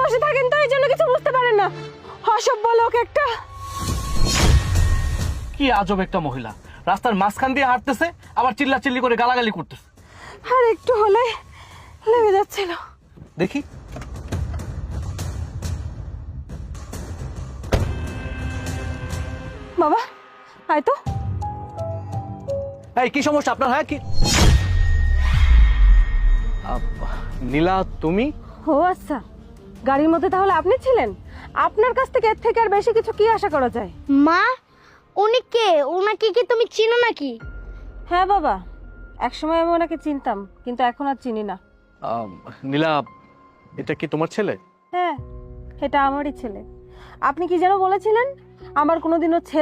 বসে থাকেন তো এই জন্য কিছু বুঝতে পারেন না। অসভ্য লোক একটা। কি আজব একটা মহিলা, রাস্তার মাঝখান দিয়ে হাঁটতেছে আবার চিল্লাচিল্লি করে গালাগালি করতেছে। আর একটু হলে লেগে যাচ্ছিল। দেখি বাবা আয় তো। এই কি সমস্যা আপনার? হ্যাঁ কি নীলা তুমি? ও আচ্ছা, গাড়ির মধ্যে তাহলে আপনি ছিলেন। আপনার কাছ থেকে এর থেকে আর বেশি কিছু কি আশা করা যায়? মা, উনি কে? ওনাকে কি তুমি চিনো নাকি? হ্যাঁ বাবা, একসময় আমি ওনাকে চিনতাম, কিন্তু এখন আর চিনি না। নীলা, এটা কি তোমার ছেলে? হ্যাঁ, এটা আমারই ছেলে। আপনি কি যেন বলেছিলেন, আমার কোনোদিনও ছেলে